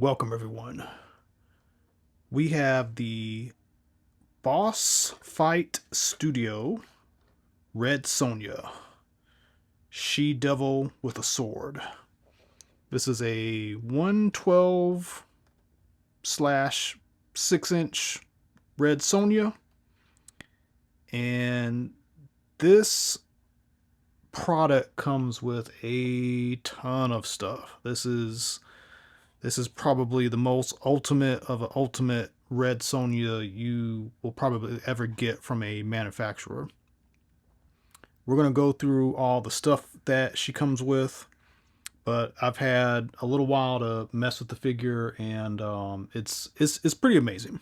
Welcome, everyone. We have the Boss Fight Studio Red Sonja, She Devil with a Sword. This is a 112 slash 6-inch Red Sonja, and this product comes with a ton of stuff. This is probably the most ultimate of an ultimate Red Sonja you will probably ever get from a manufacturer. We're going to go through all the stuff that she comes with, but I've had a little while to mess with the figure, and it's pretty amazing.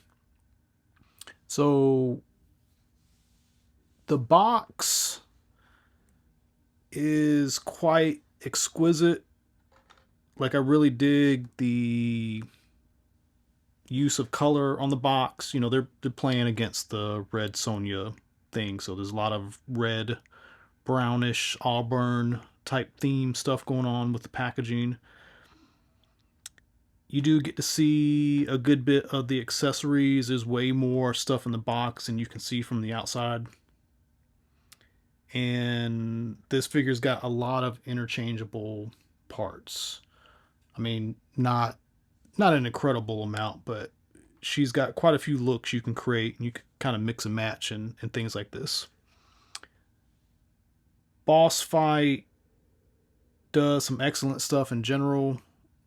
So the box is quite exquisite. Like, I really dig the use of color on the box. They're playing against the Red Sonja thing, so there's a lot of red, brownish, auburn type theme stuff going on with the packaging. You do get to see a good bit of the accessories. There's way more stuff in the box than you can see from the outside. And this figure's got a lot of interchangeable parts. I mean, not an incredible amount, but she's got quite a few looks you can create, and you can kind of mix and match and things like this. Boss Fight does some excellent stuff in general.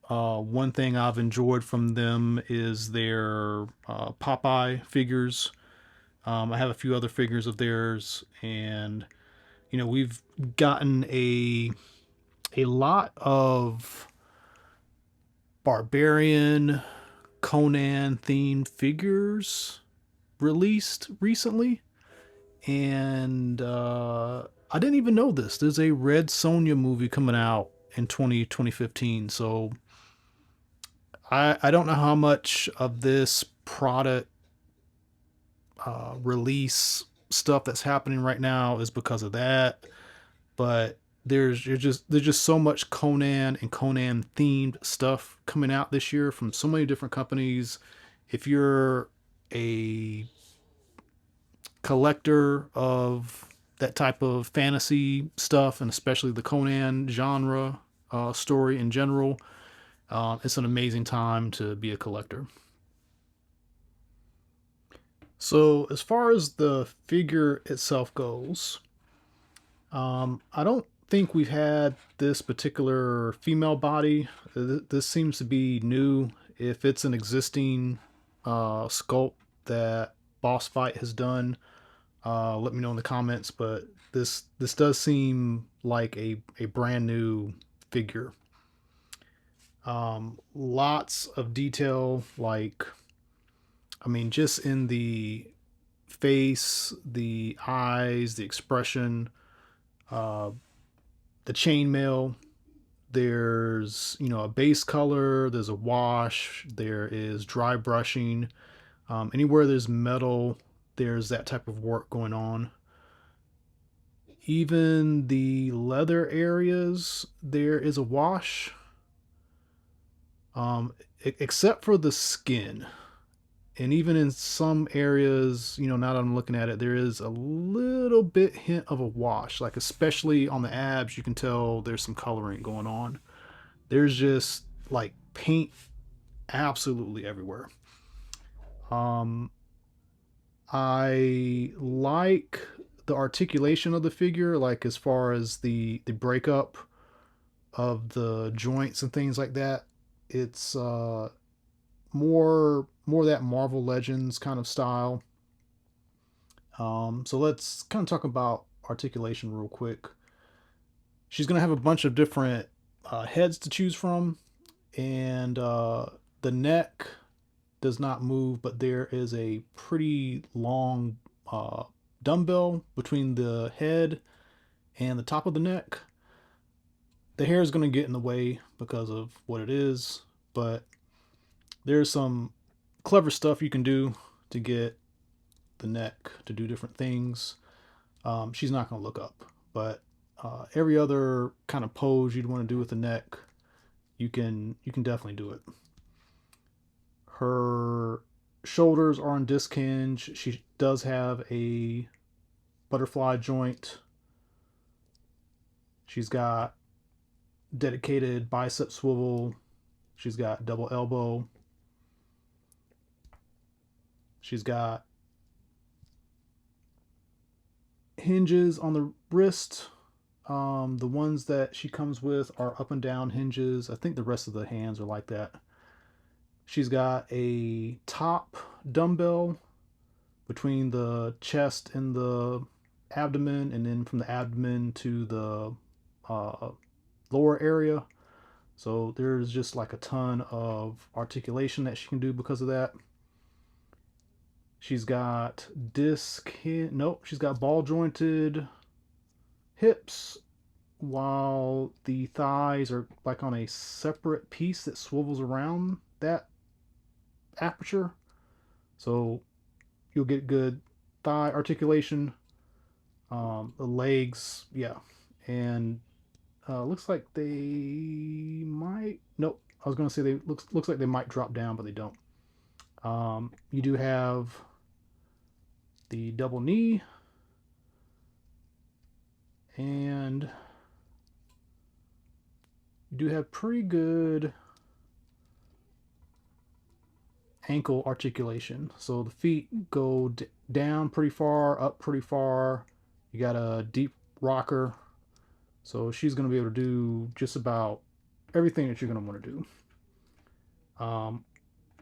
One thing I've enjoyed from them is their Popeye figures. I have a few other figures of theirs, and we've gotten a lot of barbarian Conan themed figures released recently, and I didn't even know this. There's a Red Sonja movie coming out in 2015. So I don't know how much of this product release stuff that's happening right now is because of that, but there's just so much Conan and Conan themed stuff coming out this year from so many different companies. If you're a collector of that type of fantasy stuff, and especially the Conan genre story in general, it's an amazing time to be a collector. So, as far as the figure itself goes, I don't think we've had this particular female body. This seems to be new. If it's an existing sculpt that Boss Fight has done, let me know in the comments. But this does seem like a brand new figure. Lots of detail, like, I mean, just in the face, the eyes, the expression, uh, the chainmail. There's a base color. There's a wash. There is dry brushing. Anywhere there's metal, there's that type of work going on. Even the leather areas, there is a wash. Except for the skin. And even in some areas, now that I'm looking at it, there is a little bit hint of a wash. Like, especially on the abs, you can tell there's some coloring going on. There's just like paint absolutely everywhere. Um, I like the articulation of the figure, like as far as the breakup of the joints and things like that. It's more that Marvel Legends kind of style. So let's kind of talk about articulation real quick. She's gonna have a bunch of different heads to choose from, and the neck does not move, but there is a pretty long dumbbell between the head and the top of the neck. The hair is going to get in the way because of what it is, but there's some clever stuff you can do to get the neck to do different things. She's not going to look up, but every other kind of pose you'd want to do with the neck, you can definitely do it. Her shoulders are on disc hinge. She does have a butterfly joint. She's got dedicated bicep swivel. She's got double elbow. She's got hinges on the wrist. The ones that she comes with are up and down hinges. I think the rest of the hands are like that. She's got a top dumbbell between the chest and the abdomen, and then from the abdomen to the lower area. So there's just like a ton of articulation that she can do because of that. She's got she's got ball jointed hips, while the thighs are like on a separate piece that swivels around that aperture. So you'll get good thigh articulation. The legs, yeah. And looks like they might, nope, I was going to say they looks like they might drop down, but they don't. You do have the double knee, and you do have pretty good ankle articulation. So the feet go down pretty far, up pretty far. You got a deep rocker. So she's going to be able to do just about everything that you're going to want to do.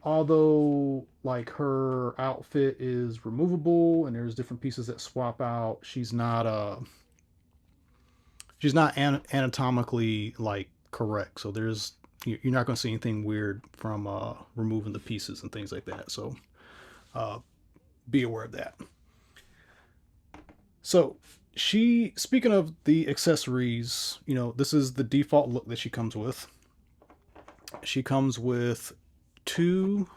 Although like her outfit is removable and there's different pieces that swap out, she's not anatomically like correct. So you're not going to see anything weird from removing the pieces and things like that. So be aware of that. So speaking of the accessories, this is the default look that she comes with. She comes with 2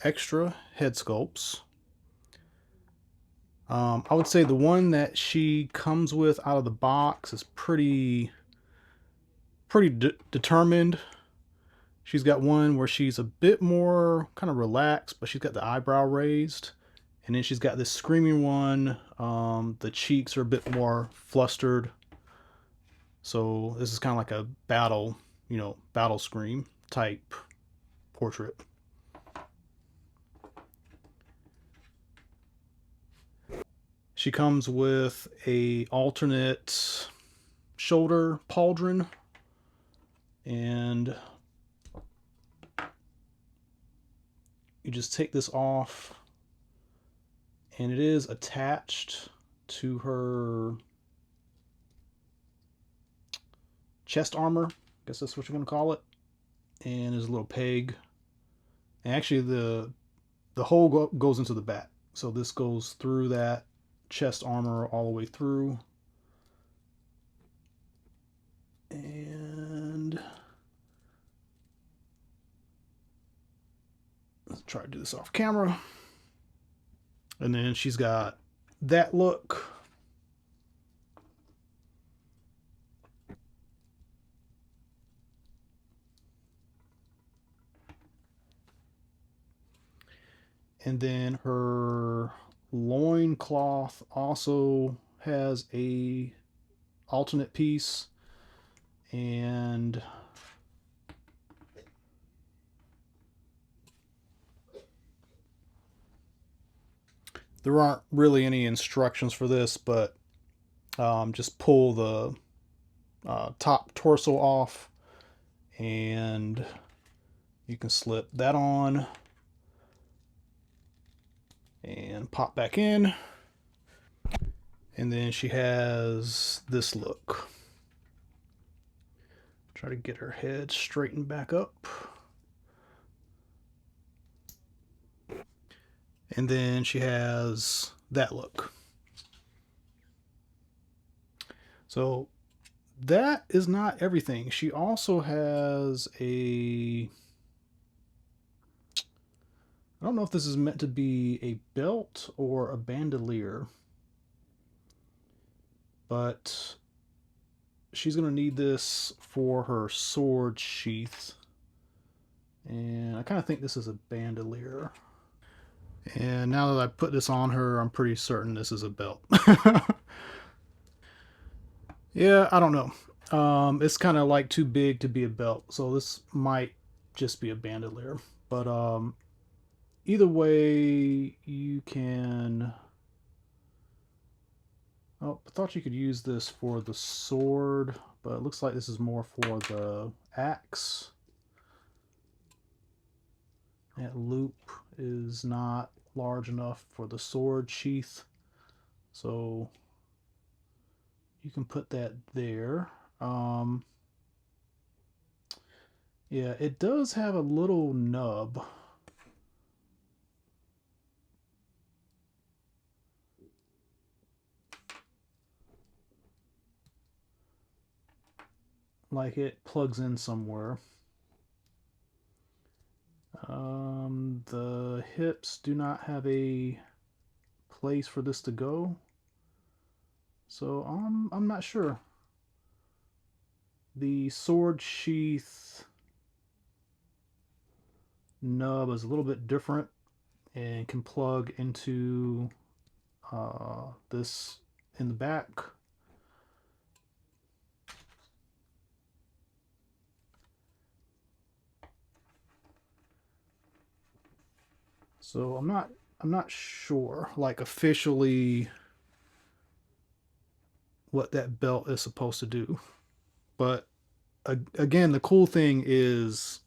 extra head sculpts. I would say the one that she comes with out of the box is pretty determined. She's got one where she's a bit more kind of relaxed, but she's got the eyebrow raised. And then she's got this screaming one. The cheeks are a bit more flustered. So this is kind of like a battle scream type portrait. She comes with a alternate shoulder pauldron, and you just take this off, and it is attached to her chest armor. I guess that's what you're going to call it. And there's a little peg. And actually the hole goes into the back. So this goes through that chest armor all the way through. And let's try to do this off camera. And then she's got that look. And then her loincloth also has a alternate piece, and there aren't really any instructions for this, but just pull the top torso off and you can slip that on and pop back in. And then she has this look. Try to get her head straightened back up. And then she has that look. So that is not everything. She also has I don't know if this is meant to be a belt or a bandolier, but she's going to need this for her sword sheath. And I kind of think this is a bandolier. And now that I put this on her, I'm pretty certain this is a belt. Yeah, I don't know. It's kind of like too big to be a belt, so this might just be a bandolier. But either way, you can. Oh, I thought you could use this for the sword, but it looks like this is more for the axe. That loop is not large enough for the sword sheath, so you can put that there. Um, yeah, it does have a little nub. Like it plugs in somewhere. The hips do not have a place for this to go, so I'm not sure. The sword sheath nub is a little bit different and can plug into this in the back. So I'm not sure like officially what that belt is supposed to do. But again, the cool thing is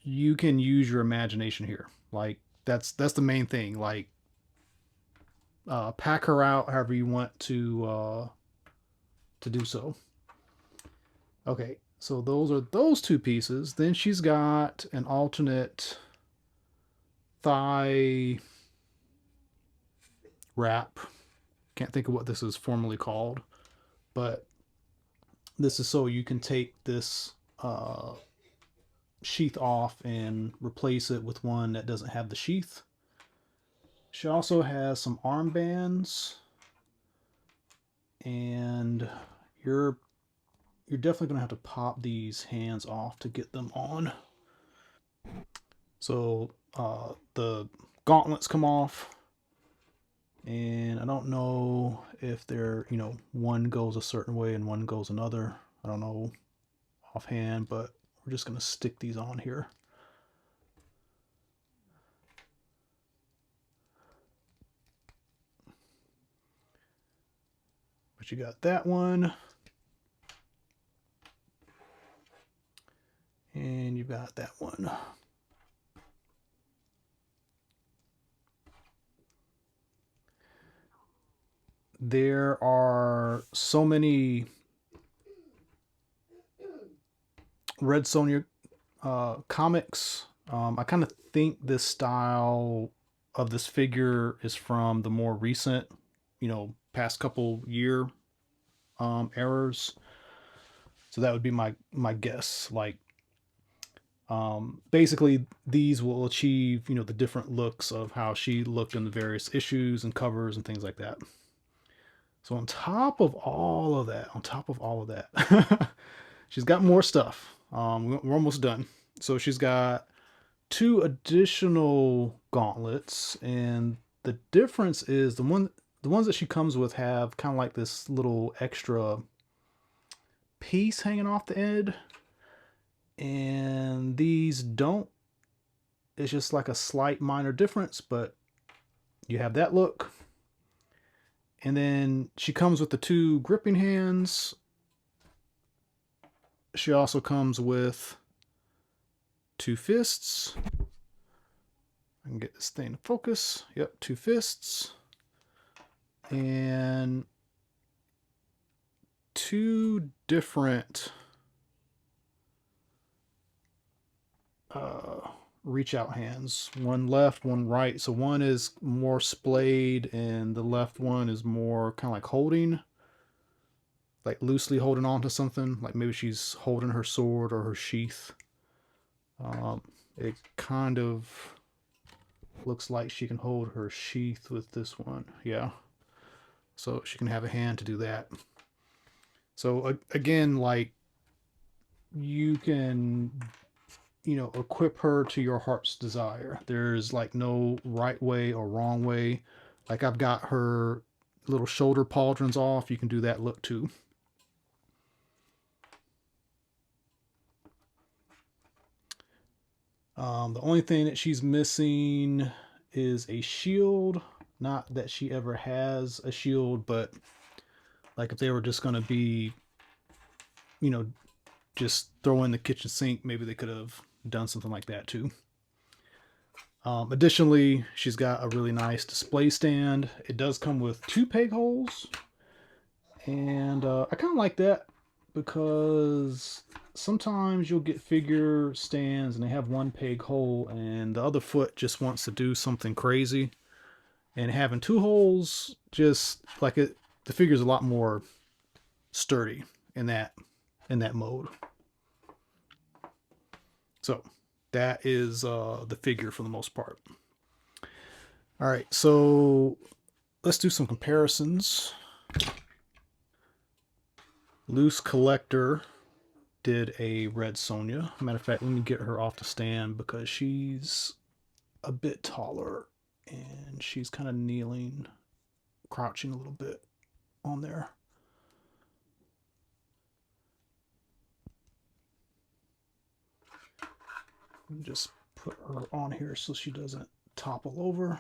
you can use your imagination here. Like that's the main thing. Like pack her out however you want to do so. Okay, so those are those two pieces. Then she's got an alternate thigh wrap. Can't think of what this is formally called, but this is so you can take this sheath off and replace it with one that doesn't have the sheath. She also has some armbands, and you're definitely gonna have to pop these hands off to get them on. So the gauntlets come off, and I don't know if they're one goes a certain way and one goes another. I don't know offhand, but we're just gonna stick these on here. But you got that one, and you've got that one. There are so many Red Sonja comics. I kind of think this style of this figure is from the more recent, past couple year errors. So that would be my guess. Like, basically, these will achieve the different looks of how she looked in the various issues and covers and things like that. So on top of all of that, she's got more stuff. We're almost done. So she's got two additional gauntlets, and the difference is the ones that she comes with have kind of like this little extra piece hanging off the end, and these don't. It's just like a slight minor difference, but you have that look. And then she comes with the two gripping hands. She also comes with two fists. I can get this thing to focus. Yep, two fists. And two different reach out hands. One left, one right. So one is more splayed, and the left one is more kind of like holding, like loosely holding on to something. Like maybe she's holding her sword or her sheath. It kind of looks like she can hold her sheath with this one. Yeah. So she can have a hand to do that. So again, like you can equip her to your heart's desire. There's like no right way or wrong way. Like I've got her little shoulder pauldrons off. You can do that look too. The only thing that she's missing is a shield. Not that she ever has a shield, but like if they were just going to be, you know, just throw in the kitchen sink, maybe they could have done something like that too. Additionally, she's got a really nice display stand. It does come with 2 peg holes, and I kind of like that because sometimes you'll get figure stands and they have 1 peg hole and the other foot just wants to do something crazy. And having 2 holes, just like it, the figure's a lot more sturdy in that mode. So that is the figure for the most part. All right, so let's do some comparisons. Loose Collector did a Red Sonja. Matter of fact, let me get her off the stand because she's a bit taller and she's kind of kneeling, crouching a little bit on there. Just put her on here so she doesn't topple over.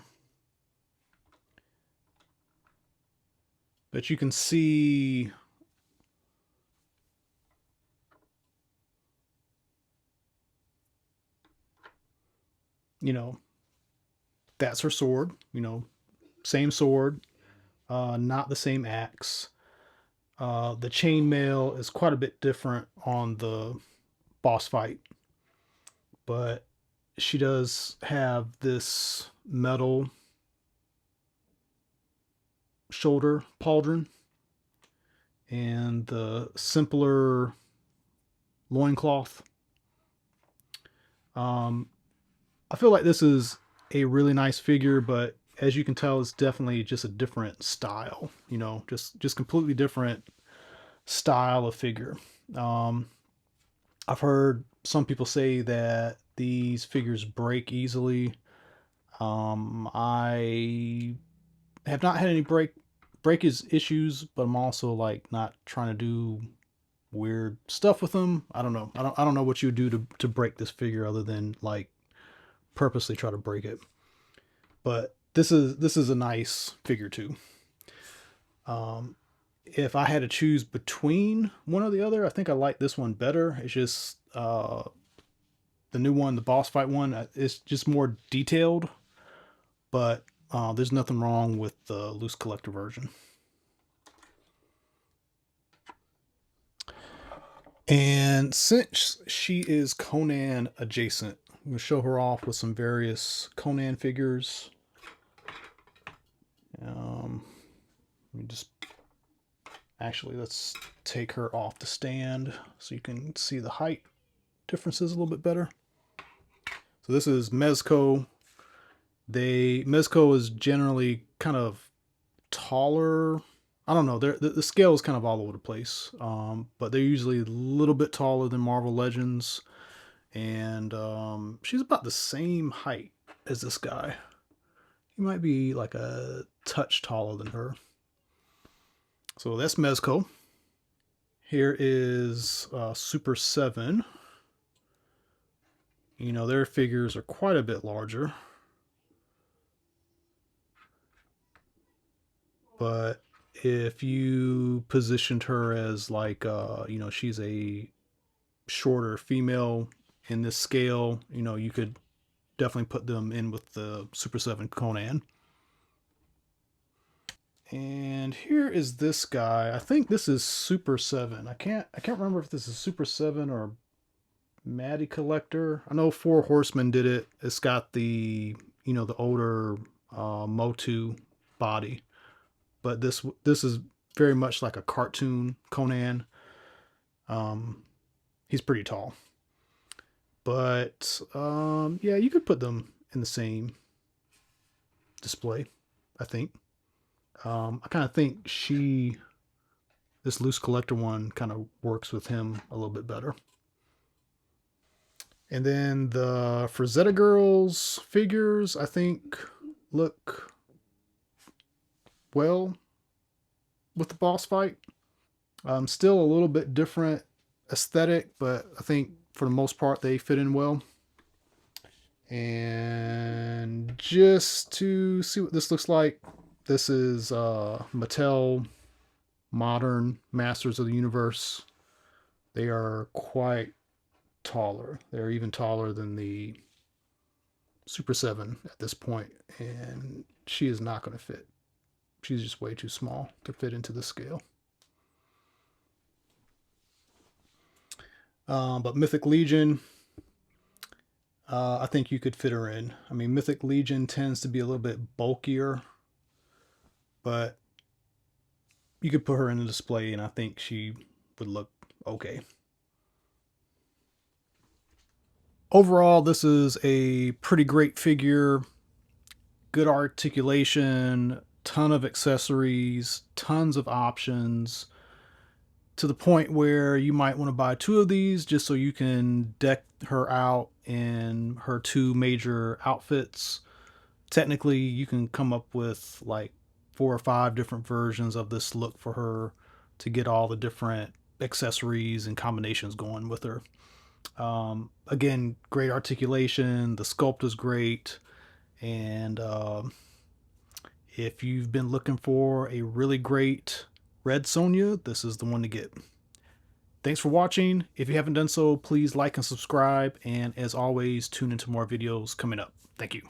But you can see that's her sword, same sword, not the same axe. The chainmail is quite a bit different on the boss fight, but she does have this metal shoulder pauldron and the simpler loincloth. I feel like this is a really nice figure, but as you can tell, it's definitely just a different style, just completely different style of figure. I've heard some people say that these figures break easily. I have not had any breakage issues, but I'm also like not trying to do weird stuff with them. I don't know. I don't know what you do to break this figure other than like purposely try to break it. But this is a nice figure too. If I had to choose between one or the other, I think I like this one better. It's just the new one, the boss fight one, is just more detailed, but there's nothing wrong with the loose collector version. And since she is Conan adjacent, I'm going to show her off with some various Conan figures. Let me just actually, let's take her off the stand so you can see the height differences a little bit better. So this is Mezco. Mezco is generally kind of taller. I don't know. The scale is kind of all over the place, but they're usually a little bit taller than Marvel Legends, and she's about the same height as this guy. He might be like a touch taller than her. So that's Mezco. Here is Super 7. Their figures are quite a bit larger. But if you positioned her as like, she's a shorter female in this scale, you could definitely put them in with the Super 7 Conan. And here is this guy. I think this is Super 7. I can't remember if this is Super 7 or Maddie Collector. I know Four Horsemen did it. It's got the the older Motu body, but this is very much like a cartoon Conan. He's pretty tall, but yeah, you could put them in the same display, I think. I kind of think this loose collector one kind of works with him a little bit better. And then the Frazetta Girls figures, I think, look well with the boss fight. Still a little bit different aesthetic, but I think for the most part they fit in well. And just to see what this looks like, this is Mattel Modern Masters of the Universe. They are quite taller. They're even taller than the Super 7 at this point, and she is not going to fit. She's just way too small to fit into the scale. But Mythic Legion, I think you could fit her in. I mean, Mythic Legion tends to be a little bit bulkier, but you could put her in the display, and I think she would look okay. Overall, this is a pretty great figure. Good articulation, ton of accessories, tons of options, to the point where you might want to buy two of these just so you can deck her out in her two major outfits. Technically, you can come up with like 4 or 5 different versions of this look for her to get all the different accessories and combinations going with her. Again, great articulation. The sculpt is great. And if you've been looking for a really great Red Sonja, this is the one to get. Thanks for watching. If you haven't done so, please like and subscribe. And as always, tune into more videos coming up. Thank you.